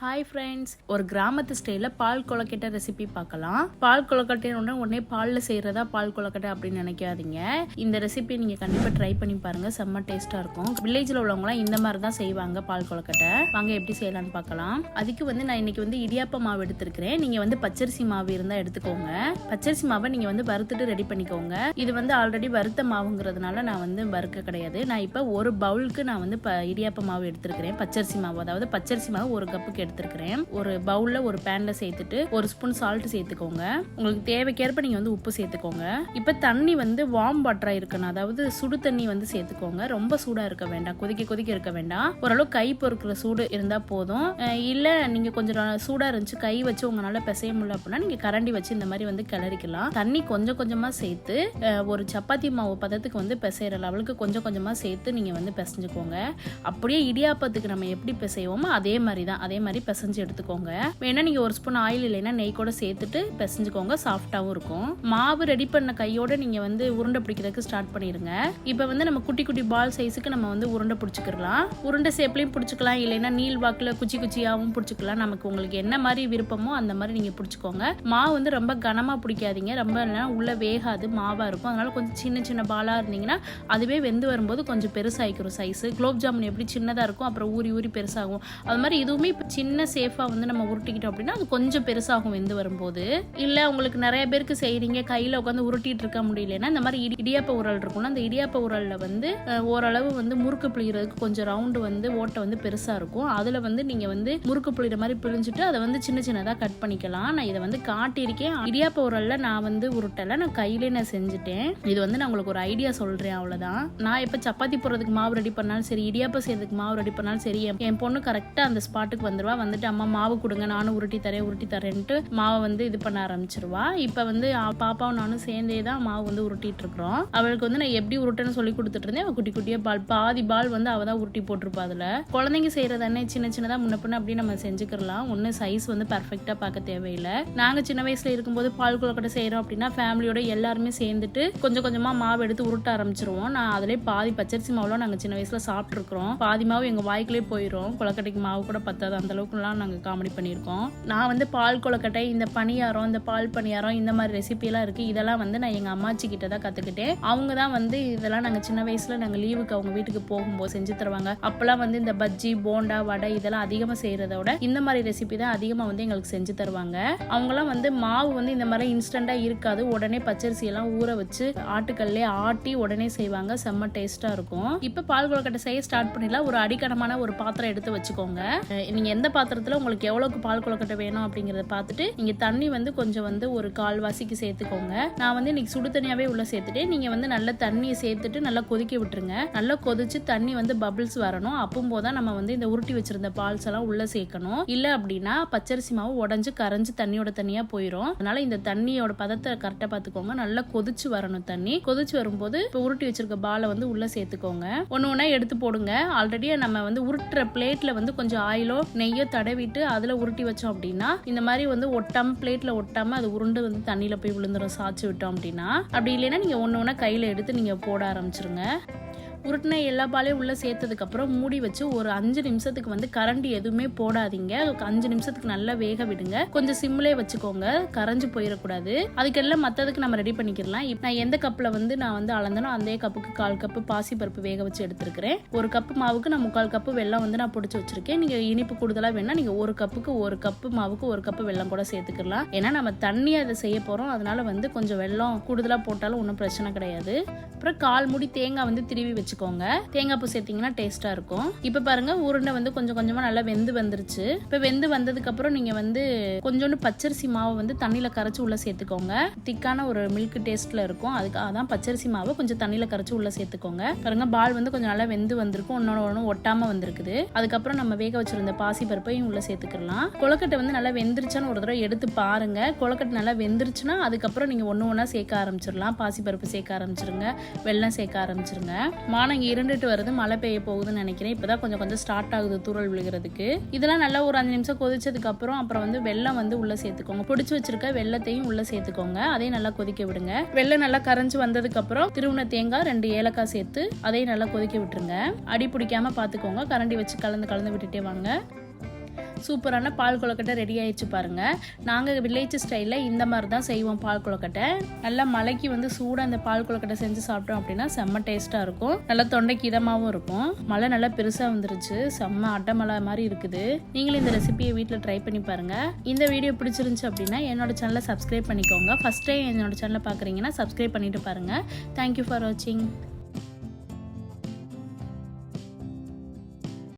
Hi friends, ஒரு கிராமத்து ஸ்டைலில் பால் கொழுக்கட்டை ரெசிபி பார்க்கலாம். பால் கொழுக்கட்டை உடனே பாலில் செய்கிறதா பால் கொழுக்கட்டை அப்படின்னு நினைக்காதீங்க. இந்த ரெசிபி நீங்கள் கண்டிப்பாக ட்ரை பண்ணி பாருங்கள், செம்ம டேஸ்ட்டாக இருக்கும். வில்லேஜில் உள்ளவங்களாம் இந்த மாதிரி தான் செய்வாங்க பால் கொழுக்கட்டை. வாங்க எப்படி செய்யலான்னு பார்க்கலாம். அதுக்கு நான் இன்னைக்கு இடியாப்ப மாவு எடுத்துருக்கிறேன். நீங்கள் பச்சரிசி மாவு இருந்தால் எடுத்துக்கோங்க. பச்சரிசி மாவை நீங்கள் வறுத்துட்டு ரெடி பண்ணிக்கோங்க. இது ஆல்ரெடி வறுத்த மாவுங்கிறதுனால நான் வறுக்க கிடையாது. நான் இப்போ ஒரு பவுலுக்கு நான் இடியாப்ப மாவு எடுத்துருக்கிறேன். பச்சரிசி மாவு, அதாவது பச்சரிசி மாவு ஒரு கப்புக்கு எடுத்துருக்கிறேன். ஒரு பவுல்ல ஒரு பேன்ல சேர்த்துட்டு ஒரு ஸ்பூன் சால்ட் சேர்த்துக்கோங்க. உங்களுக்கு தேவைக்கேற்ப நீங்க உப்பு சேர்த்துக்கோங்க. இப்ப தண்ணி வார்ம் வாட்டரா இருக்கணும், அதாவது சுடு தண்ணி சேர்த்துக்கோங்க. ரொம்ப சூடா இருக்க வேண்டாம், கொதிக்க இருக்க வேண்டாம். ஓரளவு கை பொறுக்கிற சூடு இருந்தா போதும். இல்ல நீங்க கொஞ்சம் சூடா இருந்துச்சு, கை வச்சு உங்களால பிசைய முடியல அப்படின்னா நீங்க கரண்டி வச்சு இந்த மாதிரி கிளறிக்கலாம். தண்ணி கொஞ்சம் கொஞ்சமா சேர்த்து ஒரு சப்பாத்தி மாவு பதத்துக்கு பிசைற லெவலுக்கு கொஞ்சம் கொஞ்சமா சேர்த்து நீங்க பிசைஞ்சுக்கோங்க. அப்படியே இடியாப்பத்துக்கு நம்ம எப்படி பிசைவோமோ அதே மாதிரி தான், அதே மாதிரி பிசைஞ்சு எடுத்துக்கோங்க. வேணா நீங்க ஒரு ஸ்பூன் ஆயில் இல்லைன்னா நெய் கூட சேர்த்துட்டு பிசைஞ்சுக்கோங்க. சாஃப்டாவும் இருக்கும். மாவு ரெடி பண்ண கையோட நீங்க உருண்டை பிடிக்கிறதுக்கு ஸ்டார்ட் பண்ணிருங்க. இப்ப நம்ம குட்டி குட்டி பால் சைஸுக்கு நம்ம உருண்டை பிடிச்சிக்கலாம். உருண்டை ஷேப்லயும் பிடிச்சிக்கலாம், இல்லைன்னா நீள் வாக்குல குச்சி குச்சியாவும் பிடிச்சிக்கலாம். நமக்கு உங்களுக்கு என்ன மாதிரி விருப்பமோ அந்த மாதிரி நீங்க பிடிச்சிக்கோங்க. மாவு ரொம்ப கனமா பிடிக்காதீங்க, ரொம்ப உள்ள வேகாது, மாவா இருக்கும். அதனால கொஞ்சம் சின்ன சின்ன பாலா இருந்தீங்கன்னா அதுவே வெந்து வரும்போது கொஞ்சம் பெருசாகிக்கிறோம் சைஸ். குலோப் ஜாமுன் எப்படி சின்னதா இருக்கும் அப்புறம் ஊறி ஊறி பெருசாகும், அது மாதிரி இதுவுமே சின்ன சேஃபா நம்ம உருட்டிக்கிட்டோம் அப்படின்னா அது கொஞ்சம் பெருசாகும் வெந்து வரும்போது. இல்ல உங்களுக்கு நிறைய பேருக்கு செய்றீங்க, கையில உட்காந்து உருட்டிட்டு இருக்க முடியலன்னா இந்த மாதிரி இடியாப்ப உரல் இருக்கும்னா அந்த இடியாப்ப உரல்ல ஓரளவு முறுக்கு பிழிகிறதுக்கு கொஞ்சம் ரவுண்டு ஓட்டை பெருசா இருக்கும். அதுல நீங்க முறுக்கு பிழிகிற மாதிரி பிழிஞ்சிட்டு அதை சின்ன சின்னதா கட் பண்ணிக்கலாம். நான் இதை காட்டியிருக்கேன். இடியாப்ப உரல்ல நான் உருட்டல, நான் கையிலே நான் செஞ்சுட்டேன். இது நான் உங்களுக்கு ஒரு ஐடியா சொல்றேன், அவ்வளவுதான். நான் இப்ப சப்பாத்தி போடுறதுக்கு மாவு ரெடி பண்ணாலும் சரி, இடியாப்ப செய்யறதுக்கு மாவு ரெடி பண்ணாலும் சரி, என் பொண்ணு கரெக்டா அந்த ஸ்பாட்டுக்கு வந்துருவா. அம்மா மாவு கொடுங்க, நானும் உருட்டி தரேன்ட்டு மாவை இது பண்ண ஆரம்பிச்சிருவா. இப்ப பாப்பாவும் நானும் சேர்ந்தே தான் மாவு உருட்டிட்டு இருக்கிறோம். அவளுக்கு நான் எப்படி உருட்டுன்னு சொல்லி கொடுத்துட்டு இருந்தேன். அவ குட்டி குட்டியா பாதி பால் அவ தான் உருட்டி போட்டிருப்பா. அதுல குழந்தைங்க செய்யறதானே சின்ன சின்னதா முன்ன பின்ன அப்படி நம்ம செஞ்சுக்கலாம். ஒன்னு சைஸ் பெர்ஃபெக்டா பார்க்க தேவையில்லை. நாங்க சின்ன வயசுல இருக்கும்போது பால் கொழுக்கட்டை செய்யறோம் அப்படின்னா ஃபேமிலியோட எல்லாருமே சேர்ந்துட்டு கொஞ்சம் கொஞ்சமா மாவு எடுத்து உருட்ட ஆரம்பிச்சிருவோம். நான் அதிலே பாதி பச்சரிசி மாவுல நாங்க சின்ன வயசுல சாப்பிட்டு இருக்கிறோம். பாதி மாவு எங்க வாய்க்குள்ளே போயிடும். கொழுக்கட்டைக்கு மாவு கூட பத்தாது, அந்த அளவுக்கு நாங்க காமெடி பண்ணியிருக்கோம். நான் பால் கொழுக்கட்டை, இந்த பணியாரம், இந்த பால் பணியாரம், இந்த மாதிரி ரெசிபி எல்லாம் இருக்கு. இதெல்லாம் நான் எங்க அம்மாச்சி கிட்ட தான் கத்துக்கிட்டேன். அவங்க தான் இதெல்லாம் நாங்க சின்ன வயசுல நாங்க லீவுக்கு அவங்க வீட்டுக்கு போகும்போது செஞ்சு தருவாங்க. அப்பெல்லாம் இந்த பஜ்ஜி, போண்டா, வடை இதெல்லாம் அதிகமா செய்யறத விட இந்த மாதிரி ரெசிபி தான் அதிகமா எங்களுக்கு செஞ்சு தருவாங்க. அவங்கலாம் மாவு இந்த மாதிரி இன்ஸ்டன்டா இருக்காது. உடனே பச்சரிசி எல்லாம் ஊற வச்சு ஆட்டுக்கல்லே ஆட்டி உடனே செய்வாங்க. செம்ம டேஸ்டா இருக்கும். இப்ப பால் கொழுக்கட்டை செய்ய ஸ்டார்ட் பண்ணிடலாம். ஒரு அடிக்கனமான ஒரு பாத்திரம் எடுத்து வச்சுக்கோங்க. நீங்க எந்த பாத்திரத்துல உங்களுக்கு எவ்வளவுக்கு பால் கொழுக்கட்டை வேணும் அப்படிங்கறத பார்த்துட்டு நீங்க தண்ணி கொஞ்சம் ஒரு கால்வாசிக்கு சேர்த்துக்கோங்க. நான் இன்னைக்கு சுடு தண்ணியாவே உள்ள சேர்த்துட்டு நீங்க நல்ல தண்ணியை சேர்த்துட்டு நல்லா கொதிக்க விட்டுருங்க. நல்லா கொதிச்சு தண்ணி பபிள்ஸ் வரணும். அப்போதான் நம்ம இந்த உருட்டி வச்சிருந்த பால்ஸ் எல்லாம் உள்ள சேர்க்கணும். இல்ல அப்படின்னா பச்சரிசி மாவு உடஞ்சு கரைஞ்சு தண்ணியோட தண்ணியா போயிடும். அதனால இந்த தண்ணியோட பதத்தை கரெக்டா பாத்துக்கோங்க. நல்லா கொதிச்சு வரணும். தண்ணி கொதிச்சு வரும்போது இப்ப உருட்டி வச்சிருக்க பாலை உள்ள சேர்த்துக்கோங்க. ஒண்ணு எடுத்து போடுங்க. ஆல்ரெடி நம்ம உருட்டுற பிளேட்ல கொஞ்சம் ஆயிலோ நெய்யோ தடவிட்டு அதுல உருட்டி வச்சோம் அப்படின்னா இந்த மாதிரி ஒட்டாம பிளேட்ல ஒட்டாம அது உருண்டு தண்ணியில போய் விழுந்துரும் சாய்ச்சி விட்டோம் அப்படின்னா. அப்படி இல்லைன்னா நீங்க ஒண்ணு கையில எடுத்து நீங்க போட ஆரம்பிச்சிருங்க. உருட்டின எல்லா பாலையும் உள்ள சேர்த்ததுக்கு அப்புறம் மூடி வச்சு ஒரு 5 நிமிஷத்துக்கு கரண்டி எதுவுமே போடாதீங்க. 5 நிமிஷத்துக்கு நல்லா வேக விடுங்க. கொஞ்சம் சிம்லே வச்சுக்கோங்க, கரைஞ்சு போயிடக்கூடாது. அதுக்கெல்லாம் மற்றதுக்கு நம்ம ரெடி பண்ணிக்கலாம். இப்போ நான் எந்த கப்பில் நான் அளந்தனோ அந்த கப்புக்கு 1/4 கப்பு பாசி பருப்பு வேக வச்சு எடுத்துருக்கிறேன். 1 கப்பு மாவுக்கு நான் 3/4 கப்பு வெல்லம் நான் பிடிச்சி வச்சிருக்கேன். நீங்க இனிப்பு கூடுதலாக வேணா நீங்க 1 கப்புக்கு 1 கப்பு மாவுக்கு 1 கப்பு வெல்லம் கூட சேர்த்துக்கலாம். ஏன்னா நம்ம தண்ணியை அதை செய்ய போறோம். அதனால கொஞ்சம் வெல்லம் கூடுதலாக போட்டாலும் ஒன்றும் பிரச்சனை கிடையாது. அப்புறம் 1/4 மூடி தேங்காய் திருவி வச்சு தேங்காய் பூ சேர்த்தீங்கன்னா டேஸ்டா இருக்கும். இப்ப பாருங்க உருண்டை கொஞ்சம் கொஞ்சமா நல்லா வெந்து வந்துருச்சு. இப்ப வெந்து வந்ததுக்கு அப்புறம் நீங்க கொஞ்சோண்டு பச்சரிசி மாவு தண்ணியில கரைச்சு உள்ள சேர்த்துக்கோங்க. திக்கான ஒரு மில்க் டேஸ்ட்ல இருக்கும். அதுக்காக தான் பச்சரிசி மாவு கொஞ்சம் தண்ணியில கரைச்சு உள்ள சேர்த்துக்கோங்க. பாருங்க பால் கொஞ்சம் நல்லா வெந்து வந்திருக்கும், ஒன்னொன்னு ஒட்டாம வந்திருக்குது. அதுக்கப்புறம் நம்ம வேக வச்சிருந்த பாசி பருப்பையும் உள்ள சேர்த்துக்கலாம். கொழுக்கட்டை நல்லா வெந்துருச்சான்னு ஒரு தடவை எடுத்து பாருங்க. கொழுக்கட்டை நல்லா வெந்துருச்சுன்னா அதுக்கப்புறம் நீங்க ஒண்ணா சேர்க்க ஆரம்பிச்சிடலாம். பாசி பருப்பு சேர்க்க ஆரம்பிச்சிருங்க, வெல்லம் சேர்க்க ஆரம்பிச்சிருங்க. இங்க இருண்டுட்டு வருது, மழை பெய்ய போகுதுன்னு நினைக்கிறேன். இப்பதான் கொஞ்சம் கொஞ்சம் ஸ்டார்ட் ஆகுது தூறல் விழுகிறதுக்கு. இதெல்லாம் நல்லா ஒரு 5 நிமிஷம் கொதிச்சதுக்கு அப்புறம் வெல்லம் உள்ள சேர்த்துக்கோங்க. பிடிச்சு வச்சிருக்க வெல்லத்தையும் உள்ள சேர்த்துக்கோங்க. அதையும் நல்லா கொதிக்க விடுங்க. வெல்லம் நல்லா கரைஞ்சு வந்ததுக்கு அப்புறம் திருவுன தேங்காய் 2 ஏலக்காய் சேர்த்து அதையும் நல்லா கொதிக்க விட்டுருங்க. அடி பிடிக்காம பாத்துக்கோங்க. கரண்டி வச்சு கலந்து விட்டுட்டே வாங்க. சூப்பரான பால் கொழுக்கட்டை ரெடி ஆயிடுச்சு பாருங்க. நாங்கள் வில்லேஜ் ஸ்டைலில் இந்த மாதிரி தான் செய்வோம் பால் கொழுக்கட்டை. நல்லா மலைக்கு வந்து சூடாக அந்த பால் கொழுக்கட்டை செஞ்சு சாப்பிட்டோம் அப்படின்னா செம்ம டேஸ்ட்டாக இருக்கும். நல்லா தொண்டைக்கு இதமாகவும் இருக்கும். மழை நல்லா பெருசாக வந்துருச்சு, செம்ம அட்டை மழை மாதிரி இருக்குது. நீங்களும் இந்த ரெசிபியை வீட்டில் ட்ரை பண்ணி பாருங்க. இந்த வீடியோ பிடிச்சிருந்துச்சு அப்படின்னா என்னோட சேனலை சப்ஸ்கிரைப் பண்ணிக்கோங்க. ஃபர்ஸ்ட் டைம் என்னோட சேனலை பார்க்குறீங்கன்னா சப்ஸ்கிரைப் பண்ணிட்டு பாருங்க. தேங்க்யூ ஃபார் வாட்சிங்.